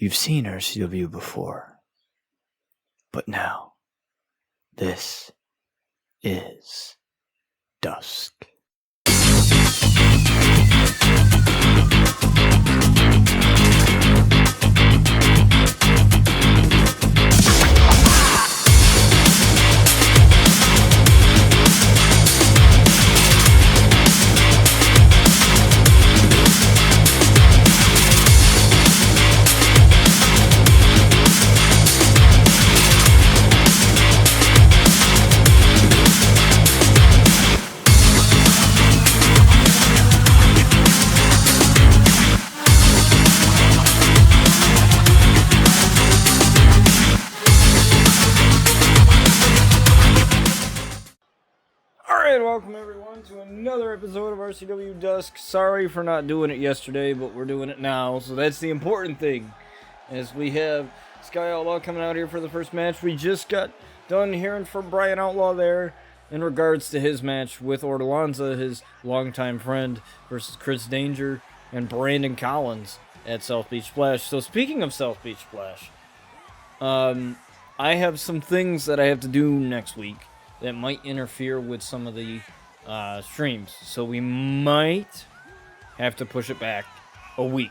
You've seen RCW before, but now, this is Dusk. Welcome everyone to another episode of RCW Dusk. Sorry for not doing it yesterday, but we're doing it now, so that's the important thing. As we have Sky Outlaw coming out here for the first match. We just got done hearing from Bryan Outlaw there in regards to his match with Ortolanza, his longtime friend, versus Chris Danger and Brandon Collins at South Beach Splash. So speaking of South Beach Splash, I have some things that I have to do next week that might interfere with some of the streams. So we might have to push it back a week.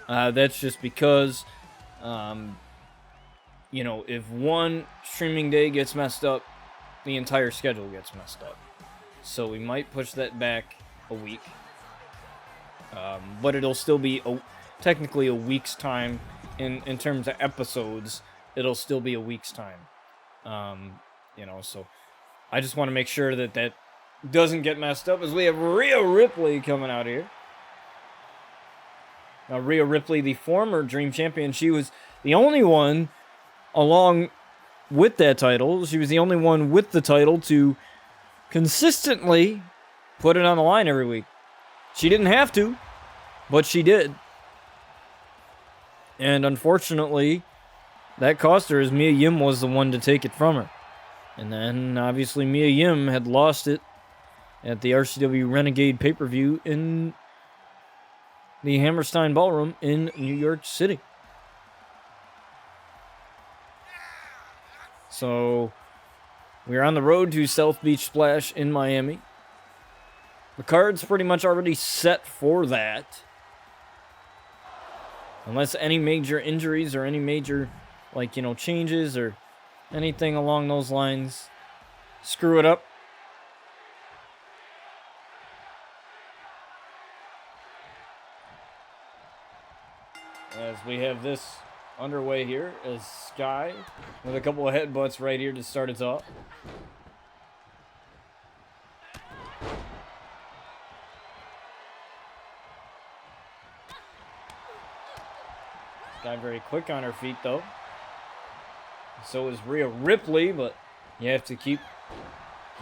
That's just because, if one streaming day gets messed up, the entire schedule gets messed up. So we might push that back a week. But it'll still be technically a week's time in terms of episodes. It'll still be a week's time. So I just want to make sure that doesn't get messed up as we have Rhea Ripley coming out here. Now, Rhea Ripley, the former Dream Champion, she was the only one, along with that title, she was the only one with the title to consistently put it on the line every week. She didn't have to, but she did. And unfortunately, that cost her as Mia Yim was the one to take it from her. And then, obviously, Mia Yim had lost it at the RCW Renegade pay-per-view in the Hammerstein Ballroom in New York City. So, we're on the road to South Beach Splash in Miami. The card's pretty much already set for that. Unless any major injuries or any major, changes or anything along those lines screw it up. As we have this underway here as Sky with a couple of headbutts right here to start us off. Sky very quick on her feet though. So is Rhea Ripley, but you have to keep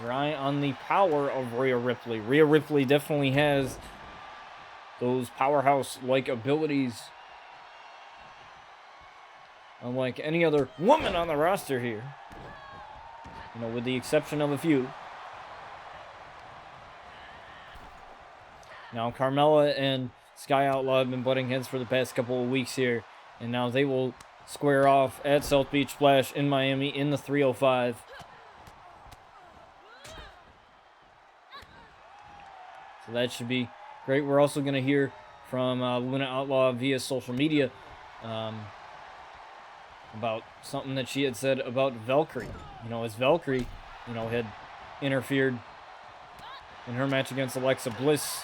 your eye on the power of Rhea Ripley. Rhea Ripley definitely has those powerhouse-like abilities, unlike any other woman on the roster here. With the exception of a few. Now, Carmella and Sky Outlaw have been butting heads for the past couple of weeks here, and now they will square off at South Beach Splash in Miami in the 305. So that should be great. We're also going to hear from Luna Outlaw via social media about something that she had said about Valkyrie. As Valkyrie, had interfered in her match against Alexa Bliss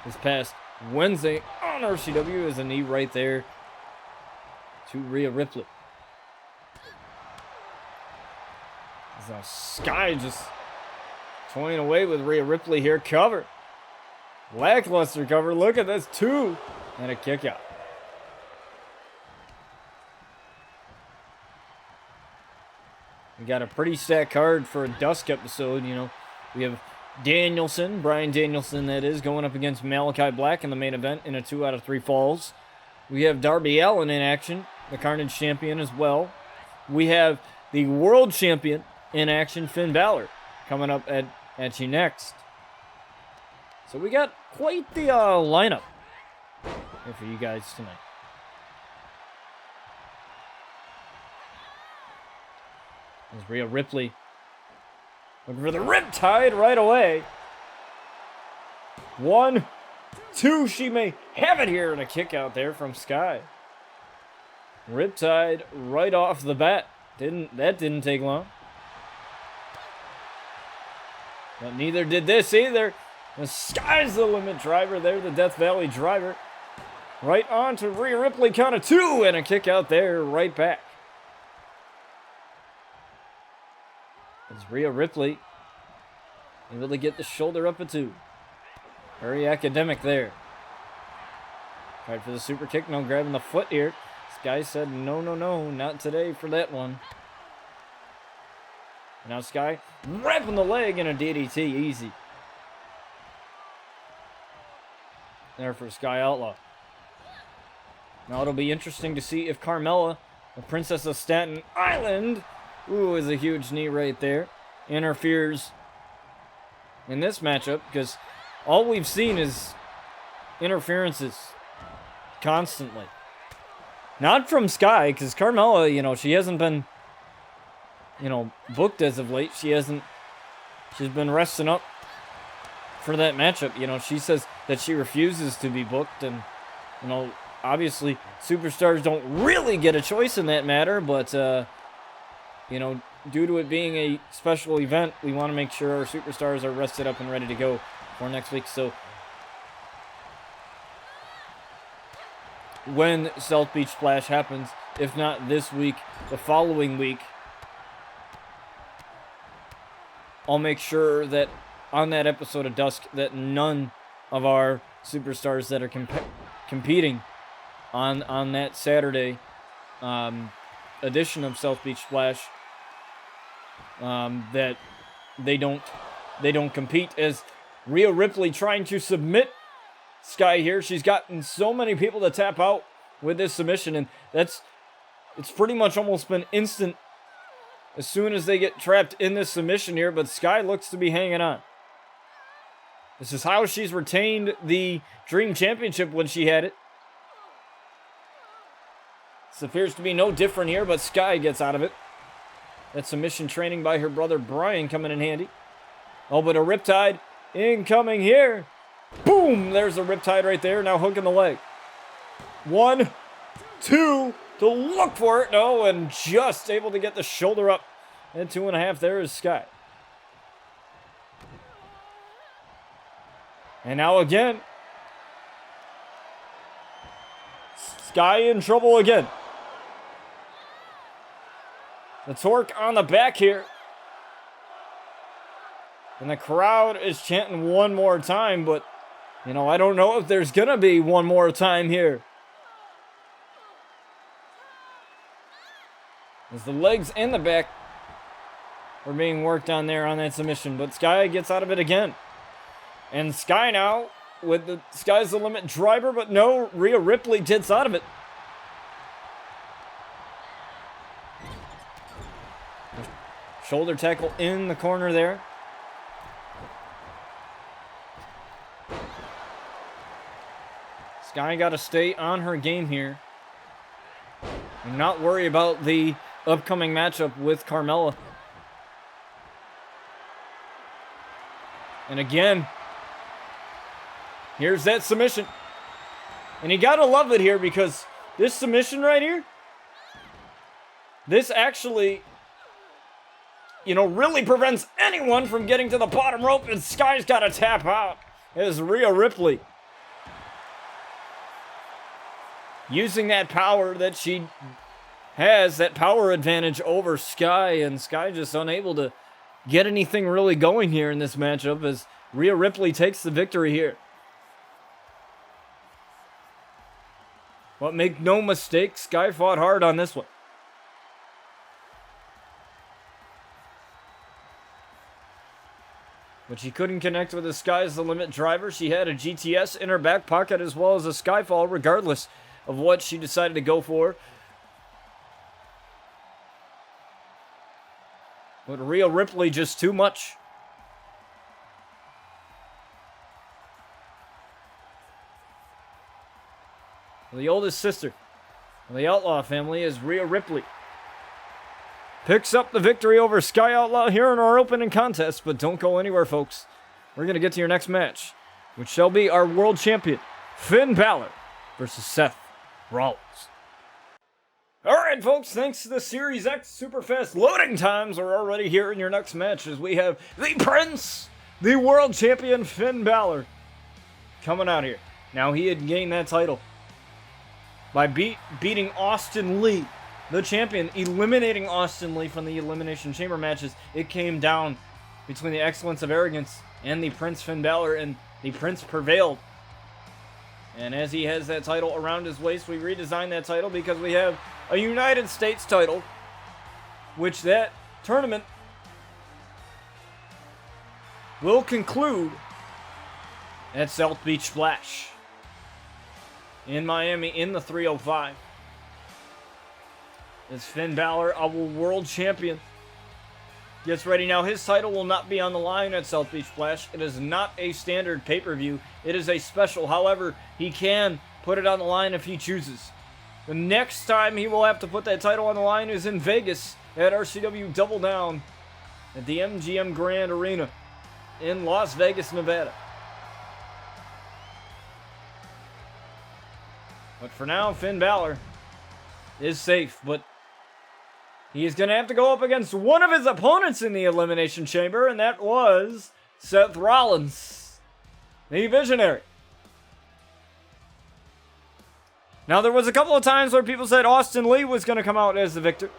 this past Wednesday on RCW. Is a knee right there to Rhea Ripley. So Sky just toying away with Rhea Ripley here. Cover. Lackluster cover. Look at this. 2. And a kick out. We got a pretty stacked card for a Dusk episode. We have Danielson, Bryan Danielson that is, going up against Malakai Black in the main event in a 2 out of 3 falls. We have Darby Allin in action, the Carnage champion as well. We have the world champion in action, Finn Balor, coming up at you next. So we got quite the lineup here for you guys tonight. There's Rhea Ripley looking for the Riptide right away. 1, 2, she may have it here, and a kick out there from Sky. Riptide right off the bat. That didn't take long. But neither did this either. The Sky's the Limit driver there, the Death Valley driver. Right on to Rhea Ripley, count of 2, and a kick out there right back. It's Rhea Ripley able to get the shoulder up a 2. Very academic there. Tried for the super kick, no grabbing the foot here. This guy said, no, not today for that one. Now Sky wrapping the leg in a DDT, easy. There for Sky Outlaw. Now it'll be interesting to see if Carmella, the Princess of Staten Island, is a huge knee right there, interferes in this matchup, because all we've seen is interferences constantly. Not from Sky, because Carmella, she hasn't been, booked as of late. She's been resting up for that matchup. She says that she refuses to be booked, and, obviously superstars don't really get a choice in that matter, but, due to it being a special event, we want to make sure our superstars are rested up and ready to go for next week. So when South Beach Splash happens, if not this week, the following week, I'll make sure that on that episode of Dusk that none of our superstars that are competing on that Saturday edition of South Beach Splash, that they don't compete, as Rhea Ripley trying to submit Sky here. She's gotten so many people to tap out with this submission, and it's pretty much almost been instant as soon as they get trapped in this submission here, but Sky looks to be hanging on. This is how she's retained the Dream Championship when she had it. This appears to be no different here, but Sky gets out of it. That submission training by her brother Bryan coming in handy. Oh, but a Riptide incoming here. Boom! There's a Riptide right there, now hooking the leg. 1, 2, to look for it. No, and just able to get the shoulder up. And 2.5, there is Sky. And now again. Sky in trouble again. The torque on the back here. And the crowd is chanting one more time, but, I don't know if there's going to be one more time here. As the legs and the back are being worked on there on that submission, but Sky gets out of it again. And Sky now with the Sky's the Limit driver, but no, Rhea Ripley gets out of it. Shoulder tackle in the corner there. Sky got to stay on her game here and not worry about the upcoming matchup with Carmella. And again, here's that submission. And you gotta love it here, because this submission right here, this actually, really prevents anyone from getting to the bottom rope, and Sky's gotta tap out as Rhea Ripley, using that power that she has, that power advantage over Sky, and Sky just unable to get anything really going here in this matchup as Rhea Ripley takes the victory here. But make no mistake, Sky fought hard on this one. But she couldn't connect with the Sky's the Limit driver. She had a GTS in her back pocket as well as a Skyfall, regardless of what she decided to go for. But Rhea Ripley just too much. The oldest sister of the Outlaw family is Rhea Ripley. picks up the victory over Sky Outlaw here in our opening contest. But don't go anywhere, folks. We're going to get to your next match, which shall be our world champion, Finn Balor, versus Seth Rollins. Alright, folks, thanks to the Series X super fast loading times, we're already here in your next match as we have the Prince, the world champion Finn Balor, coming out here. Now, he had gained that title by beating Austin Lee, the champion, eliminating Austin Lee from the Elimination Chamber matches. It came down between the Excellence of Arrogance and the Prince Finn Balor, and the Prince prevailed. And as he has that title around his waist, we redesigned that title because we have a United States title, which that tournament will conclude at South Beach Splash in Miami in the 305. As Finn Balor, our world champion, gets ready. Now, his title will not be on the line at South Beach Splash. It is not a standard pay-per-view. It is a special. However, he can put it on the line if he chooses. The next time he will have to put that title on the line is in Vegas at RCW Double Down at the MGM Grand Arena in Las Vegas, Nevada. But for now, Finn Balor is safe, but he is going to have to go up against one of his opponents in the Elimination Chamber, and that was Seth Rollins, the Visionary. Now, there was a couple of times where people said Austin Lee was going to come out as the victor.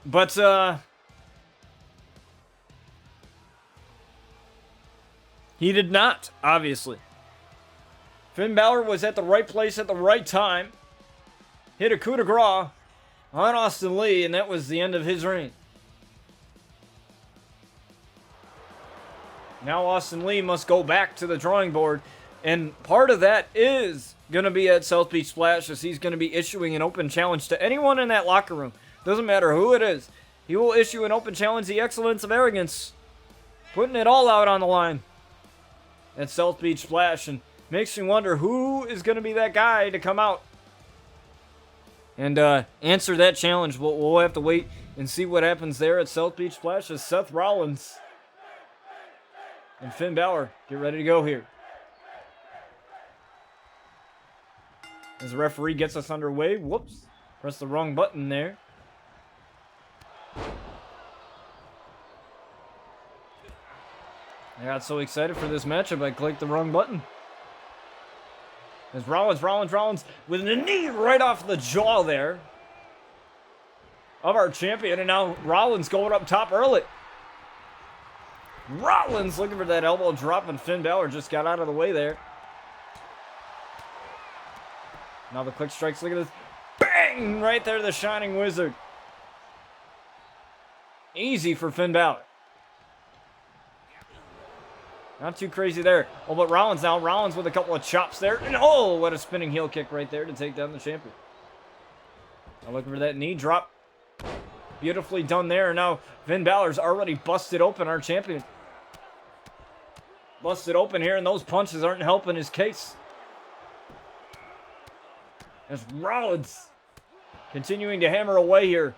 But, he did not, obviously. Finn Balor was at the right place at the right time. Hit a coup de grace on Austin Lee, and that was the end of his reign. Now Austin Lee must go back to the drawing board, and part of that is going to be at South Beach Splash, as he's going to be issuing an open challenge to anyone in that locker room. Doesn't matter who it is. He will issue an open challenge, the Excellence of Arrogance, putting it all out on the line at South Beach Splash, and makes me wonder who is going to be that guy to come out and answer that challenge. We'll have to wait and see what happens there at South Beach Splash as Seth Rollins and Finn Balor get ready to go here. As the referee gets us underway. Whoops. Press the wrong button there. I got so excited for this matchup, I clicked the wrong button. As Rollins with a knee right off the jaw there of our champion. And now Rollins going up top early. Rollins looking for that elbow drop, and Finn Balor just got out of the way there. Now the quick strikes, look at this. Bang! Right there, the Shining Wizard. Easy for Finn Balor. Not too crazy there. Oh, but Rollins now. Rollins with a couple of chops there. And oh, what a spinning heel kick right there to take down the champion. Now looking for that knee drop. Beautifully done there. And now Finn Balor's already busted open our champion. Busted open here, and those punches aren't helping his case. As Rollins continuing to hammer away here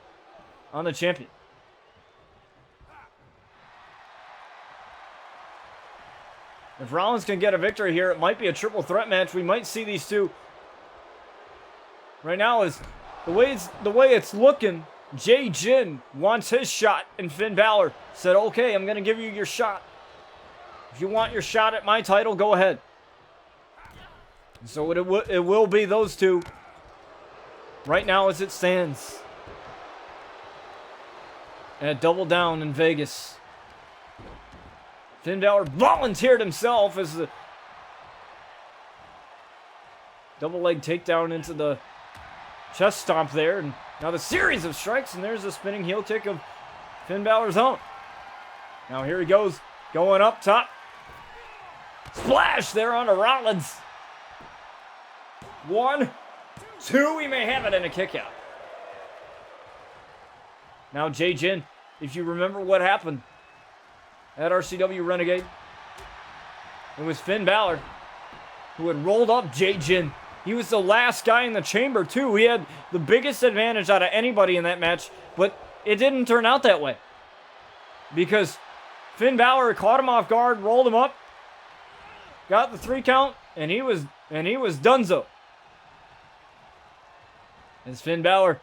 on the champion. If Rollins can get a victory here, it might be a triple threat match. We might see these two. Right now is the way it's looking. Jay Jin wants his shot, and Finn Balor said, "Okay, I'm going to give you your shot. If you want your shot at my title, go ahead." And so it will be those two. Right now, as it stands, at Double Down in Vegas. Finn Balor volunteered himself as the double leg takedown into the chest stomp there. And now the series of strikes, and there's a spinning heel kick of Finn Balor's own. Now here he goes, going up top. Splash there onto Rollins. 1, 2, we may have it, and a kick out. Now Jay Jin, if you remember what happened at RCW Renegade, it was Finn Balor who had rolled up Jay Jin He was the last guy in the chamber, too. He had the biggest advantage out of anybody in that match, but it didn't turn out that way. Because Finn Balor caught him off guard, rolled him up, got the 3 count, and he was donezo. As Finn Balor,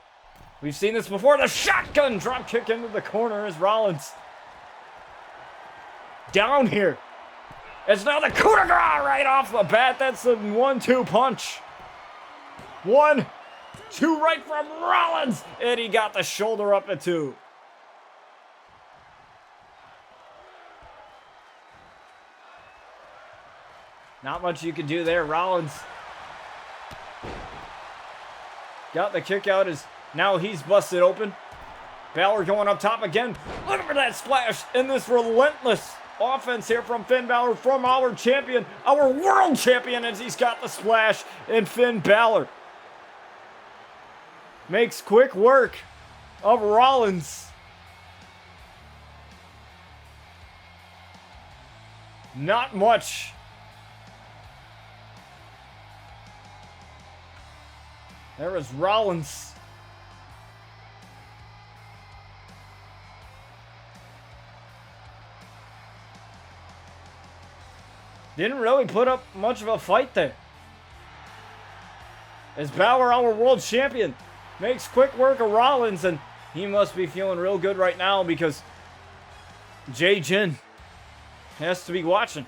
we've seen this before, the shotgun drop kick into the corner as Rollins down here. It's now the coup de grace right off the bat. That's the 1-2 punch. 1, 2 right from Rollins, and he got the shoulder up at 2. Not much you could do there. Rollins got the kick out as now he's busted open. Balor going up top again. Look for that splash in this relentless offense here from Finn Balor, from our champion, our world champion, as he's got the splash. And Finn Balor makes quick work of Rollins. Not much. There is Rollins. Didn't really put up much of a fight there. As Balor, our world champion, makes quick work of Rollins, and he must be feeling real good right now because Jay Jin has to be watching.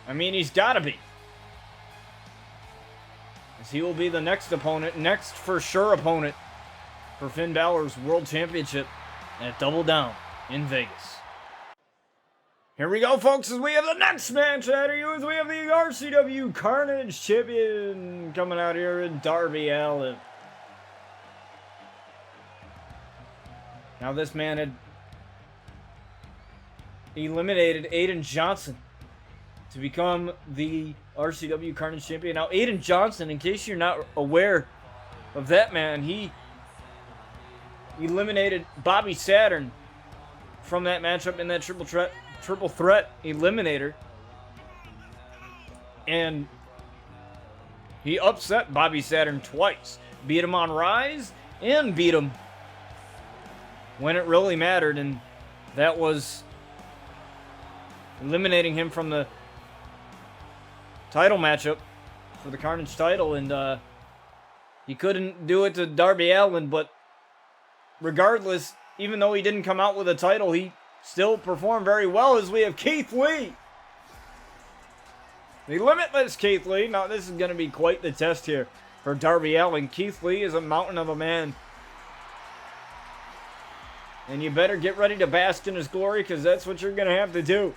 I mean, he's got to be. As he will be the next opponent, next for sure opponent for Finn Balor's World Championship at Double Down in Vegas. Here we go, folks, as we have the next match out of you, as we have the RCW Carnage Champion coming out here in Darby Allin. Now this man had eliminated Aiden Johnson to become the RCW Carnage Champion. Now, Aiden Johnson, in case you're not aware of that man, he eliminated Bobby Saturn from that matchup in that triple threat eliminator. And he upset Bobby Saturn twice. Beat him on Rise and beat him when it really mattered, and that was eliminating him from the title matchup for the Carnage title, and he couldn't do it to Darby Allin, but regardless, even though he didn't come out with a title, he still performed very well, as we have Keith Lee. The limitless Keith Lee. Now, this is going to be quite the test here for Darby Allin. Keith Lee is a mountain of a man, and you better get ready to bask in his glory, because that's what you're going to have to do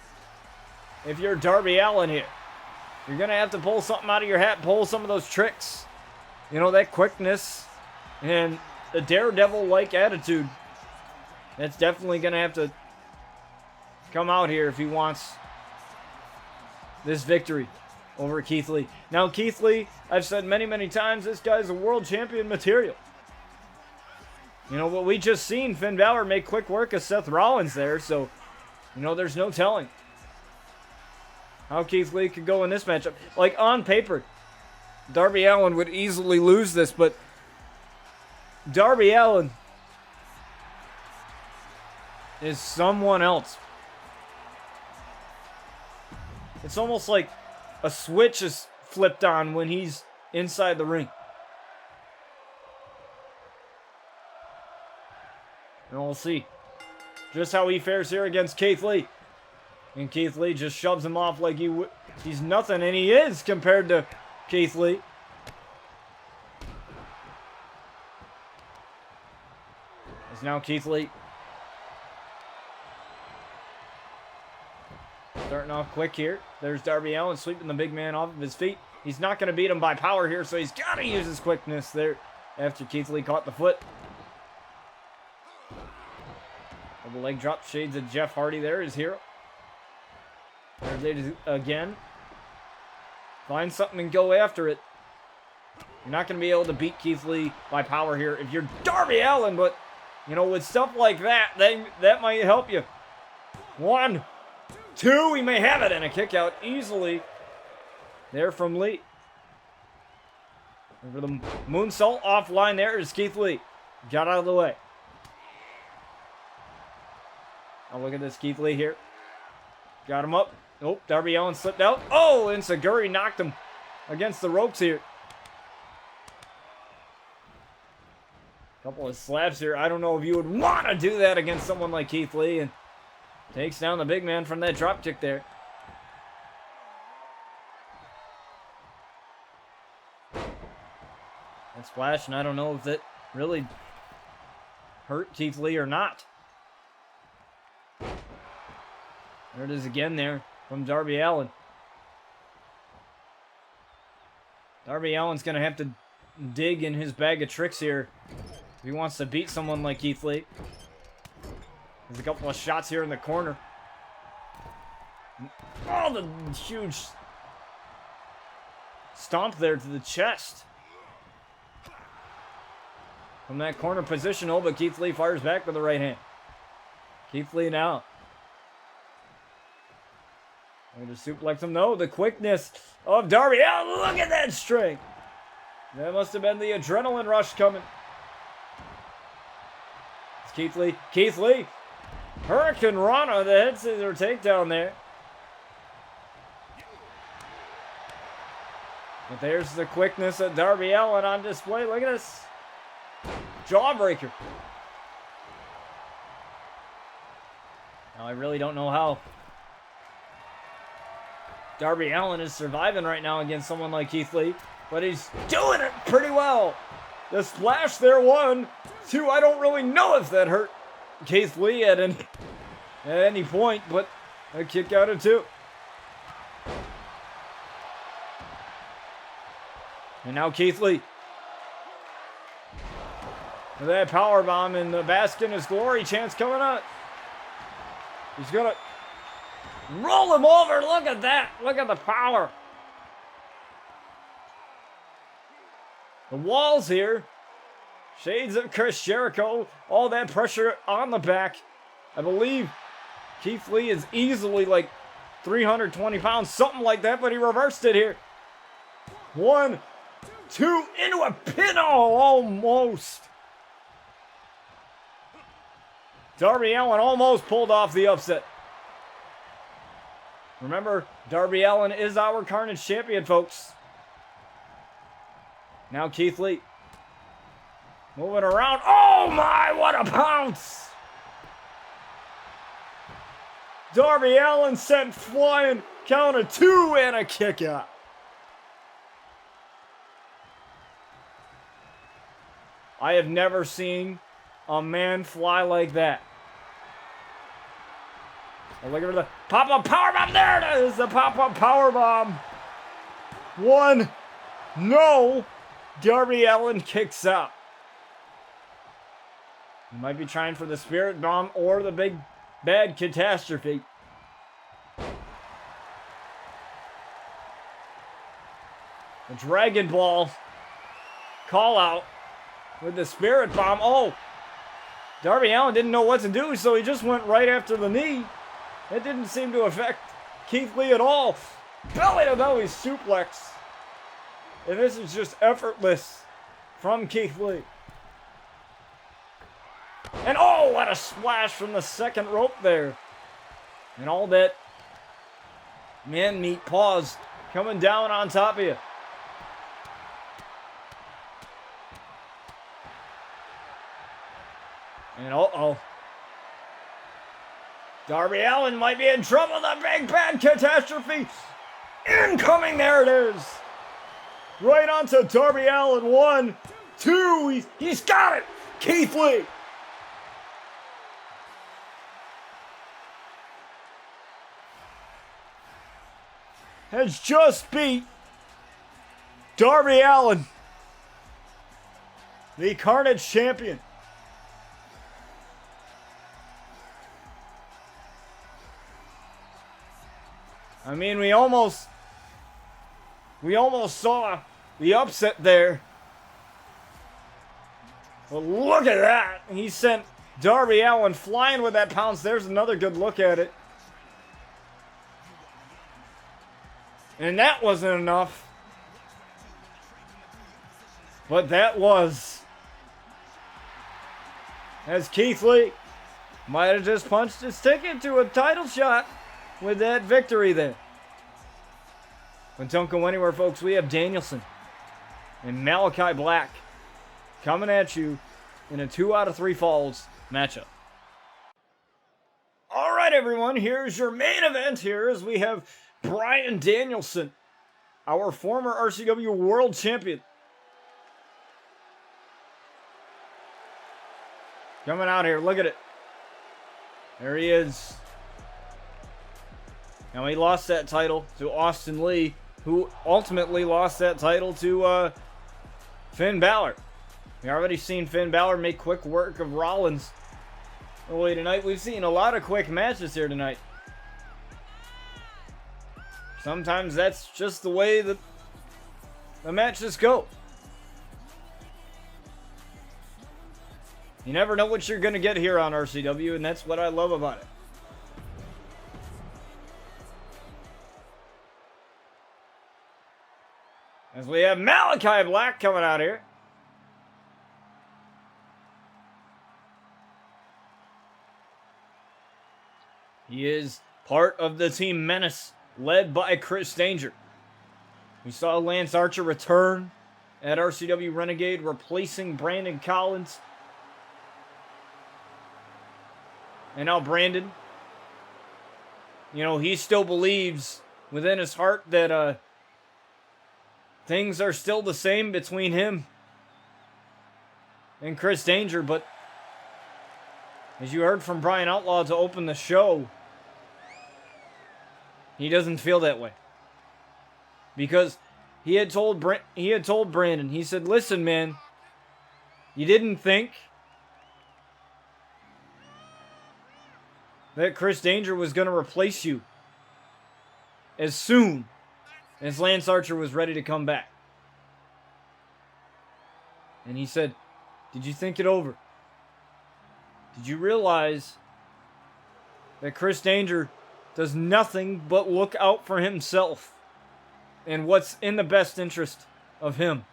if you're Darby Allin here. You're going to have to pull something out of your hat, pull some of those tricks. You know, that quickness and the daredevil-like attitude. That's definitely going to have to come out here if he wants this victory over Keith Lee. Now, Keith Lee, I've said many, many times, this guy's a world champion material. You know, what we just seen, Finn Balor make quick work of Seth Rollins there, so, you know, there's no telling how Keith Lee could go in this matchup. Like, on paper, Darby Allin would easily lose this, but Darby Allin is someone else. It's almost like a switch is flipped on when he's inside the ring. And we'll see just how he fares here against Keith Lee. And Keith Lee just shoves him off like he's nothing, and he is compared to Keith Lee. It's now Keith Lee starting off quick here. There's Darby Allin sweeping the big man off of his feet. He's not going to beat him by power here, so he's got to use his quickness there after Keith Lee caught the foot. Double leg drop, shades of Jeff Hardy there, his hero. There's it again. Find something and go after it. You're not going to be able to beat Keith Lee by power here if you're Darby Allin, but, you know, with stuff like that, that might help you. 1, 2. He may have it, and a kick out easily there from Lee. Over the moonsault offline there is Keith Lee. Got out of the way. Oh, look at this Keith Lee here. Got him up. Oh, Darby Allin slipped out. Oh, and Seguri knocked him against the ropes here. Couple of slaps here. I don't know if you would want to do that against someone like Keith Lee. And takes down the big man from that drop kick there. That splash, and I don't know if that really hurt Keith Lee or not. There it is again there from Darby Allin. Darby Allin's going to have to dig in his bag of tricks here if he wants to beat someone like Keith Lee. There's a couple of shots here in the corner. Oh, the huge stomp there to the chest. From that corner position, oh, but Keith Lee fires back with the right hand. Keith Lee now. I'm going to suplex him. No, the quickness of Darby. Oh, look at that strength. That must have been the adrenaline rush coming. It's Keith Lee. Keith Lee. Hurricane Rana, the head scissor takedown there. But there's the quickness of Darby Allin on display. Look at this. Jawbreaker. Now, I really don't know how Darby Allin is surviving right now against someone like Keith Lee, but he's doing it pretty well. The splash there, 1, 2. I don't really know if that hurt Keith Lee at any point, but a kick out of 2. And now Keith Lee. With that power bomb and the bask in his glory chance coming up. He's gonna roll him over. Look at that. Look at the power. The walls here. Shades of Chris Jericho. All that pressure on the back. I believe Keith Lee is easily like 320 pounds, something like that, but he reversed it here. 1, 2, into a pin. Oh, almost. Darby Allin almost pulled off the upset. Remember, Darby Allin is our Carnage champion, folks. Now Keith Lee. Moving around. Oh my, what a pounce! Darby Allin sent flying. Count of 2 and a kick out. I have never seen a man fly like that. Oh, look at the pop-up powerbomb. There it is, the pop-up powerbomb. 1, no. Darby Allin kicks out. He might be trying for the spirit bomb or the big bad catastrophe. The Dragon Ball call out with the spirit bomb. Oh, Darby Allin didn't know what to do, so he just went right after the knee. It didn't seem to affect Keith Lee at all. Belly to belly suplex. And this is just effortless from Keith Lee. And oh, what a splash from the second rope there. And all that man meat paws coming down on top of you. And uh-oh. Darby Allin might be in trouble. The big bad catastrophe incoming. There it is. Right onto Darby Allin. 1, 2. He's got it. Keith Lee. Has just beat Darby Allin, the Carnage champion. I mean, we almost saw the upset there. But look at that. He sent Darby Allin flying with that pounce. There's another good look at it. And that wasn't enough. But that was. As Keith Lee might have just punched his ticket to a title shot with that victory there. But don't go anywhere, folks. We have Danielson and Malakai Black coming at you in a 2 out of 3 falls matchup. All right, everyone. Here's your main event here as we have Bryan Danielson, our former RCW World Champion, coming out here. Look at it. There he is. Now, he lost that title to Austin Lee, who ultimately lost that title to Finn Balor. We already seen Finn Balor make quick work of Rollins early tonight. We've seen a lot of quick matches here tonight. Sometimes that's just the way that the matches go. You never know what you're going to get here on RCW, and that's what I love about it. As we have Malakai Black coming out here. He is part of the Team Menace, led by Chris Danger. We saw Lance Archer return at RCW Renegade, replacing Brandon Collins. And now Brandon, you know, he still believes within his heart that things are still the same between him and Chris Danger. But as you heard from Bryan Outlaw to open the show, he doesn't feel that way. Because he had told Brandon, he said, listen, man, you didn't think that Chris Danger was going to replace you as soon as Lance Archer was ready to come back. And he said, did you think it over? Did you realize that Chris Danger does nothing but look out for himself and what's in the best interest of him?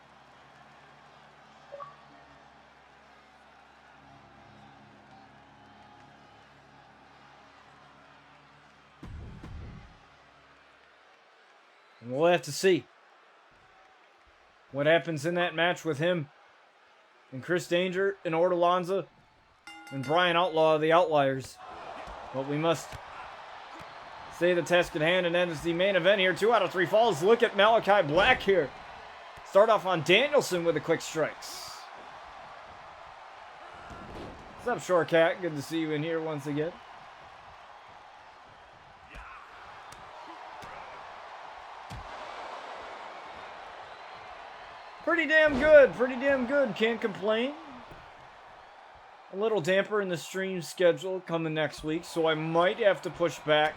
And we'll have to see what happens in that match with him and Chris Danger and Ortolanza and Bryan Outlaw, the Outliers. But we must stay the task at hand, and then is the main event here. 2 out of 3 falls. Look at Malakai Black here. Start off on Danielson with the quick strikes. What's up, Short Cat? Good to see you in here once again. Pretty damn good. Pretty damn good. Can't complain. A little damper in the stream schedule coming next week, so I might have to push back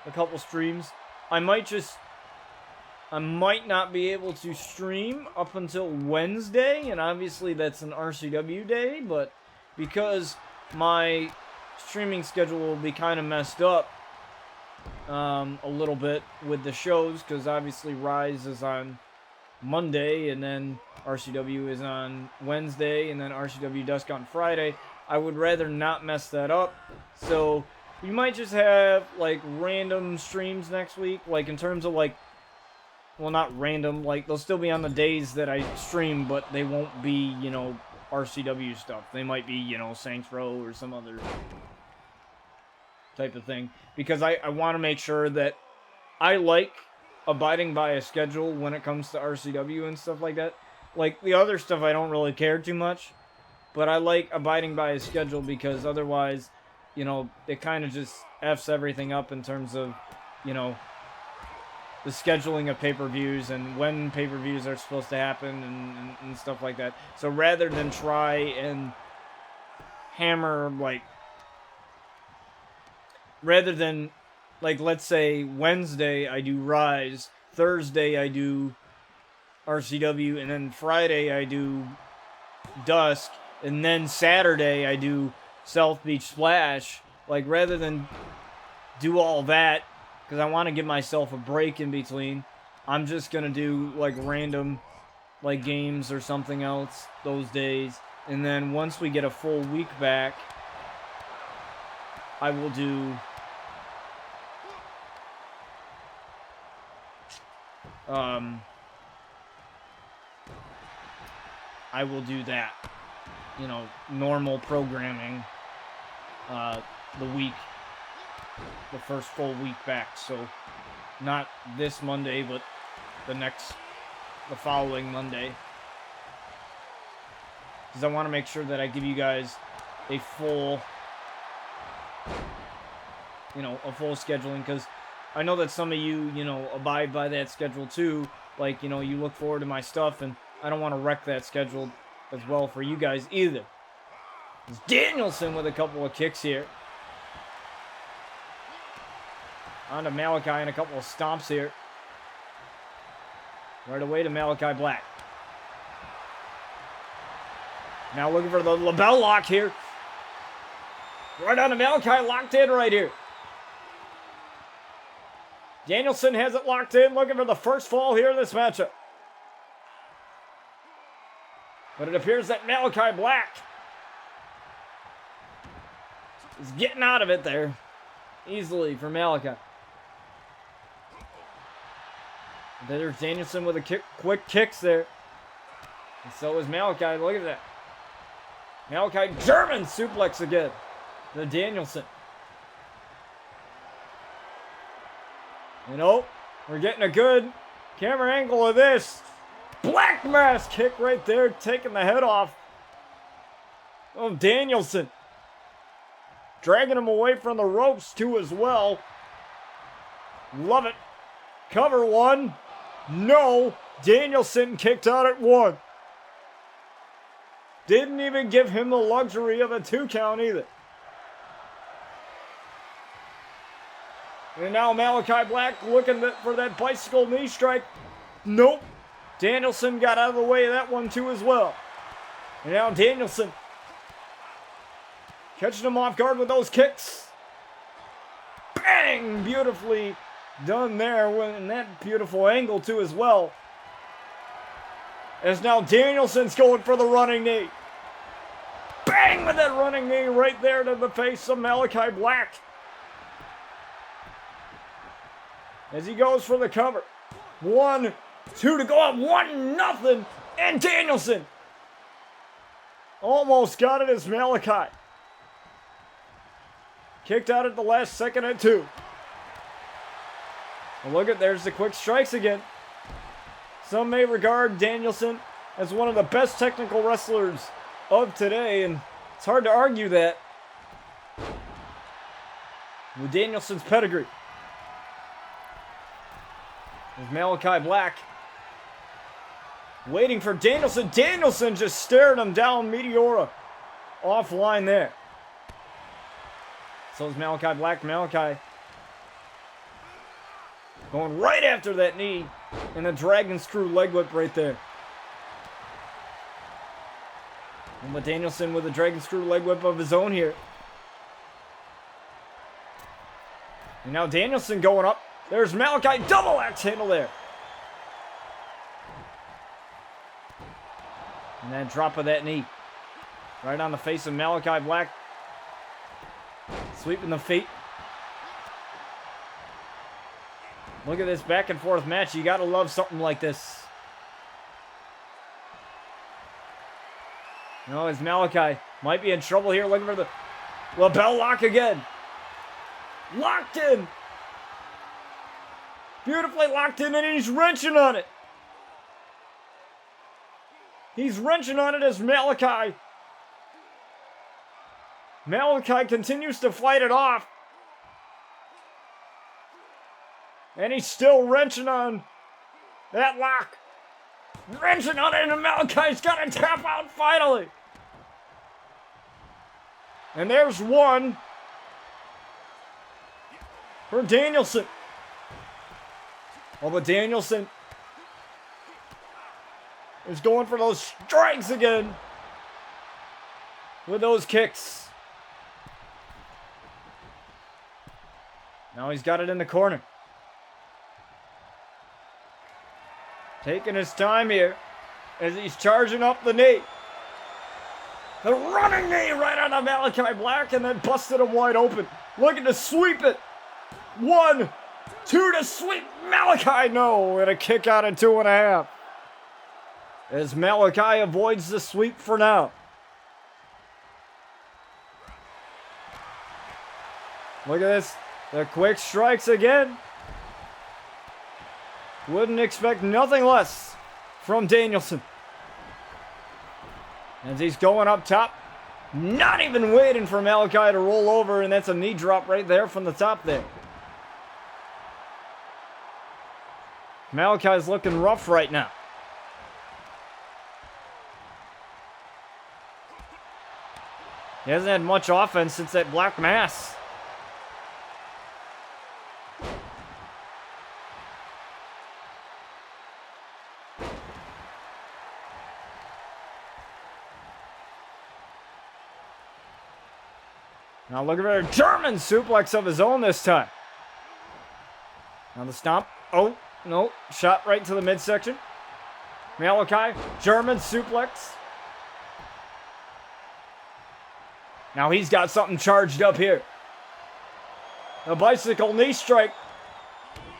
a couple streams. I might not be able to stream up until Wednesday, and obviously that's an RCW day, but because my streaming schedule will be kind of messed up a little bit with the shows, because obviously Rise is on Monday, and then RCW is on Wednesday, and then RCW Dusk on Friday. I would rather not mess that up, so we might just have, like, random streams next week, like, in terms of, like, well, not random, like, they'll still be on the days that I stream, but they won't be, you know, RCW stuff. They might be, you know, Saints Row or some other type of thing, because I want to make sure that I like abiding by a schedule when it comes to RCW and stuff like that. Like, the other stuff I don't really care too much, but I like abiding by a schedule because otherwise, you know, it kind of just F's everything up in terms of, you know, the scheduling of pay-per-views and when pay-per-views are supposed to happen and stuff like that. So rather than try and hammer, like, rather than, like, let's say Wednesday I do Rise, Thursday I do RCW, and then Friday I do Dusk, and then Saturday I do South Beach Splash. Like, rather than do all that, because I want to give myself a break in between, I'm just gonna do like random like games or something else those days. And then once we get a full week back, I will do that. You know, normal programming the first full week back. So not this Monday, but the following Monday. Because I want to make sure that I give you guys a full scheduling, because I know that some of you, abide by that schedule too. Like, you look forward to my stuff, and I don't want to wreck that schedule as well for you guys either. It's Danielson with a couple of kicks here. On to Malakai and a couple of stomps here. Right away to Malakai Black. Now looking for the label lock here. Right on to Malakai, locked in right here. Danielson has it locked in, looking for the first fall here in this matchup. But it appears that Malakai Black is getting out of it there easily for Malakai. There's Danielson with a quick kicks there. And so is Malakai. Look at that. Malakai German suplex again to Danielson. We're getting a good camera angle of this. Black mass kick right there, taking the head off of Danielson. Dragging him away from the ropes too as well. Love it. Cover one. No. Danielson kicked out at one. Didn't even give him the luxury of a 2 count either. And now Malakai Black looking for that bicycle knee strike. Nope. Danielson got out of the way of that one too as well. And now Danielson catching him off guard with those kicks. Bang! Beautifully done there in that beautiful angle too as well. As now Danielson's going for the running knee. Bang with that running knee right there to the face of Malakai Black. As he goes for the cover. 1, 2 to go up. 1-0. And Danielson almost got it as Malakai kicked out at the last second at 2. Well, look at, there's the quick strikes again. Some may regard Danielson as one of the best technical wrestlers of today, and it's hard to argue that with Danielson's pedigree. There's Malakai Black waiting for Danielson. Danielson just stared him down, Meteora offline there. So is Malakai Black. Malakai going right after that knee and a dragon screw leg whip right there. And with Danielson with a dragon screw leg whip of his own here. And now Danielson going up. There's Malakai, double axe handle there. And then drop of that knee. Right on the face of Malakai Black. Sweeping the feet. Look at this back and forth match. You gotta love something like this. As Malakai might be in trouble here, looking for the lapel lock again. Locked in. Beautifully locked in, and he's wrenching on it. He's wrenching on it as Malakai. Malakai continues to fight it off. And he's still wrenching on that lock. Wrenching on it, and Malakai's got to tap out finally. And there's one for Danielson. Oh, but Danielson is going for those strikes again with those kicks. Now he's got it in the corner. Taking his time here as he's charging up the knee. The running knee right on the Malakai Black and then busted him wide open. Looking to sweep it. 1, 2 to sweep. Malakai, no. And a kick out at 2.5. As Malakai avoids the sweep for now. Look at this. The quick strikes again. Wouldn't expect nothing less from Danielson. As he's going up top. Not even waiting for Malakai to roll over, and that's a knee drop right there from the top there. Malakai's looking rough right now. He hasn't had much offense since that black mass. Now look at a German suplex of his own this time. Now the stomp. Oh, no. Shot right to the midsection. Malakai, German suplex. Now he's got something charged up here. A bicycle knee strike.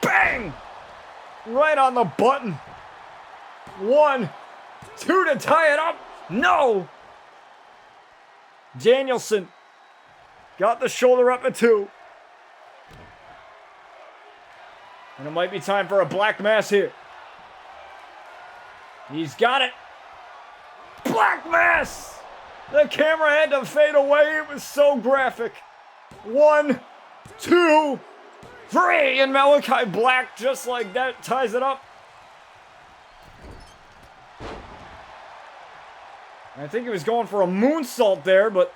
Bang! Right on the button. 1, 2 to tie it up. No! Danielson got the shoulder up at 2. And it might be time for a black mass here. He's got it. Black mass! The camera had to fade away. It was so graphic. 1, 2, 3. And Malakai Black, just like that, ties it up. I think he was going for a moonsault there, but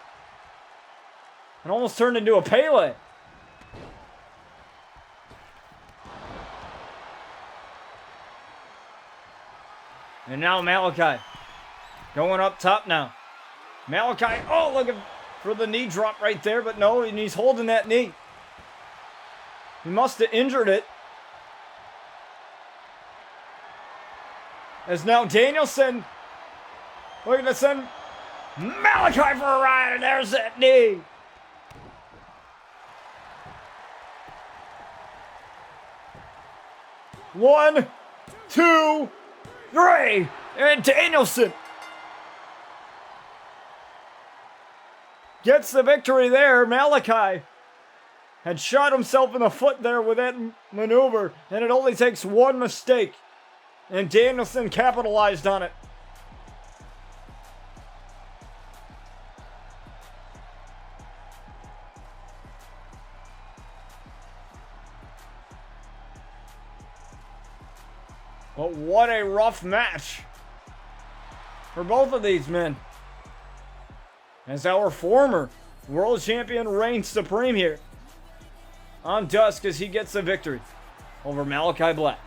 it almost turned into a Pele. And now Malakai going up top now. Malakai, oh, looking for the knee drop right there, but no, and he's holding that knee. He must have injured it. As now Danielson looking to send Malakai for a ride, and there's that knee. One, 2, 3, and Danielson gets the victory there. Malakai had shot himself in the foot there with that maneuver, and it only takes one mistake, and Danielson capitalized on it. But what a rough match for both of these men, as our former world champion reigns supreme here on Dusk as he gets the victory over Malakai Black.